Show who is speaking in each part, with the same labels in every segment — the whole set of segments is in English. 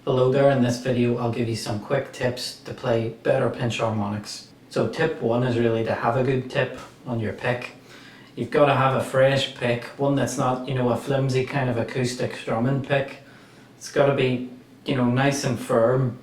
Speaker 1: Below there in this video I'll give you some quick tips to play better pinch harmonics. So tip 1 is really to have a good tip on your pick. You've got to have a fresh pick, one that's not, a flimsy kind of acoustic strumming pick. It's got to be, nice and firm,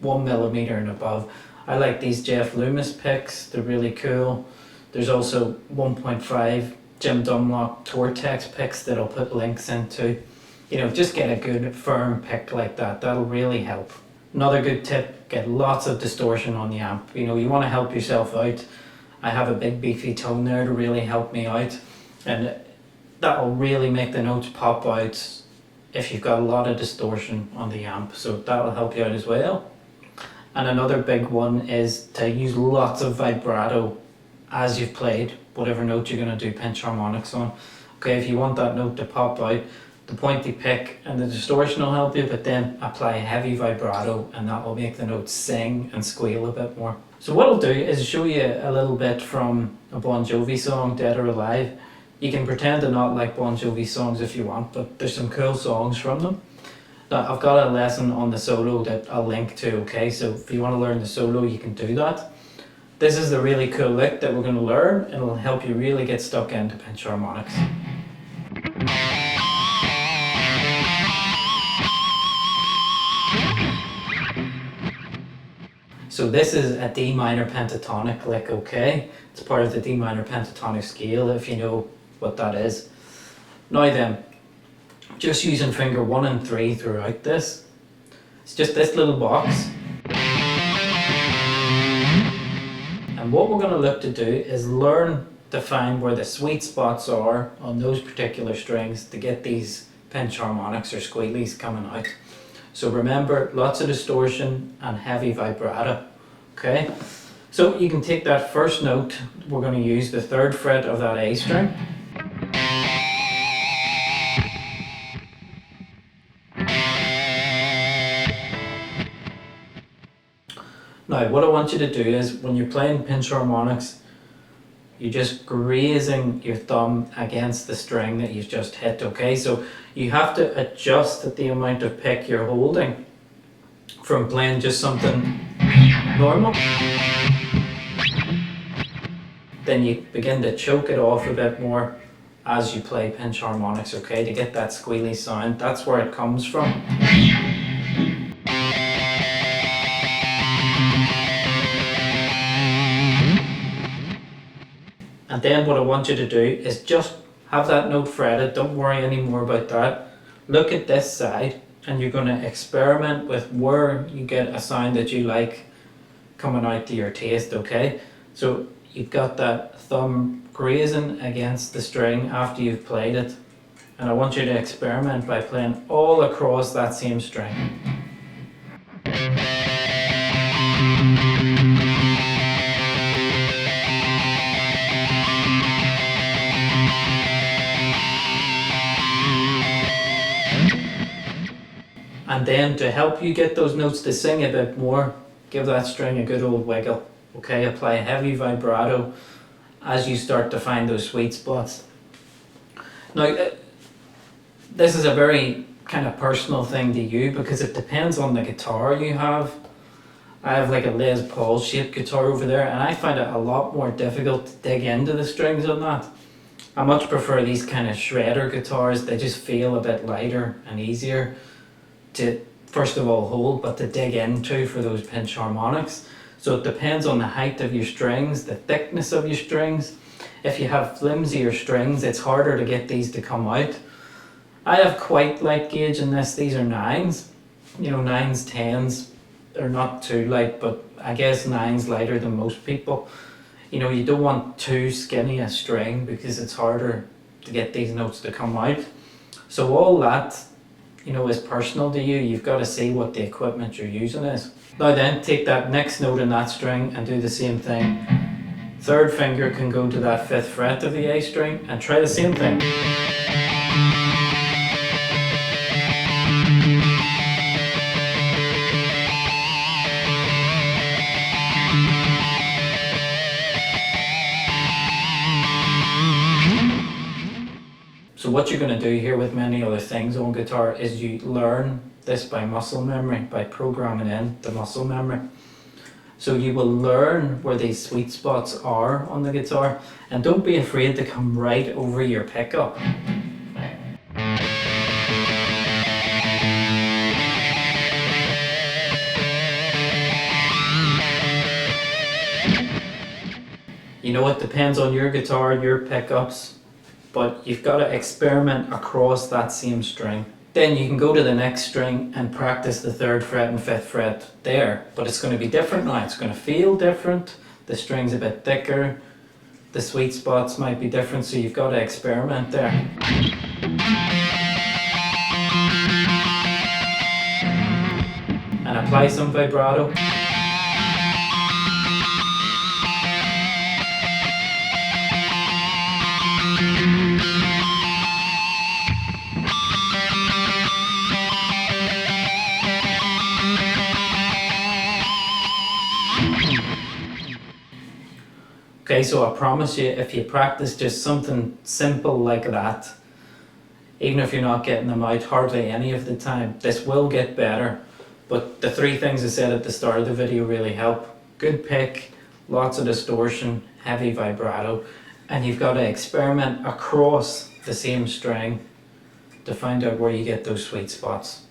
Speaker 1: 1mm and above. I like these Jeff Loomis picks, they're really cool. There's also 1.5 Jim Dunlop Tortex picks that I'll put links into. Just get a good firm pick like that, that'll really help. Another good tip, get lots of distortion on the amp. You want to help yourself out. I have a big beefy tone there to really help me out, and that'll really make the notes pop out if you've got a lot of distortion on the amp, so that'll help you out as well. And another big one is to use lots of vibrato as you've played whatever note you're going to do pinch harmonics on. Okay, if you want that note to pop out, the pointy pick and the distortion will help you, but then apply heavy vibrato and that will make the notes sing and squeal a bit more. So what I'll do is show you a little bit from a Bon Jovi song, Dead or Alive. You can pretend to not like Bon Jovi songs if you want, but there's some cool songs from them. Now I've got a lesson on the solo that I'll link to, okay, so if you want to learn the solo you can do that. This is the really cool lick that we're going to learn, and it'll help you really get stuck into pinch harmonics. So this is a D minor pentatonic lick, okay? It's part of the D minor pentatonic scale, if you know what that is. Now then, just using finger 1 and 3 throughout this. It's just this little box. And what we're going to look to do is learn to find where the sweet spots are on those particular strings to get these pinch harmonics or squealies coming out. So remember, lots of distortion and heavy vibrato, okay? So you can take that first note, we're going to use the 3rd fret of that A string. Now what I want you to do is, when you're playing pinch harmonics, you're just grazing your thumb against the string that you've just hit, okay? So you have to adjust the amount of pick you're holding from playing just something normal. Then you begin to choke it off a bit more as you play pinch harmonics, okay? To get that squealy sound, that's where it comes from. And then what I want you to do is just have that note fretted, don't worry anymore about that. Look at this side and you're going to experiment with where you get a sound that you like coming out to your taste, okay? So you've got that thumb grazing against the string after you've played it. And I want you to experiment by playing all across that same string. And then to help you get those notes to sing a bit more, give that string a good old wiggle. Okay, apply heavy vibrato as you start to find those sweet spots. Now, this is a very kind of personal thing to you because it depends on the guitar you have. I have like a Les Paul shaped guitar over there, and I find it a lot more difficult to dig into the strings on that. I much prefer these kind of shredder guitars. They just feel a bit lighter and easier to, first of all, hold, but to dig into for those pinch harmonics. So it depends on the height of your strings, the thickness of your strings. If you have flimsier strings, it's harder to get these to come out. I have quite light gauge in this. These are 9s. 9s, 10s. They're not too light, but I guess 9's lighter than most people. You don't want too skinny a string because it's harder to get these notes to come out. So all that, is personal to you. You've got to see what the equipment you're using is. Now then, take that next note in that string and do the same thing. 3rd finger can go to that 5th fret of the A string and try the same thing. So what you're going to do here with many other things on guitar is you learn this by muscle memory, by programming in the muscle memory. So you will learn where these sweet spots are on the guitar, and don't be afraid to come right over your pickup. You know, it depends on your guitar, your pickups, but you've got to experiment across that same string. Then you can go to the next string and practice the 3rd fret and 5th fret there, but it's going to be different now. It's going to feel different. The string's a bit thicker. The sweet spots might be different, so you've got to experiment there. And apply some vibrato. Okay, so I promise you, if you practice just something simple like that, even if you're not getting them out hardly any of the time, this will get better. But the 3 things I said at the start of the video really help. Good pick, lots of distortion, heavy vibrato, and you've got to experiment across the same string to find out where you get those sweet spots.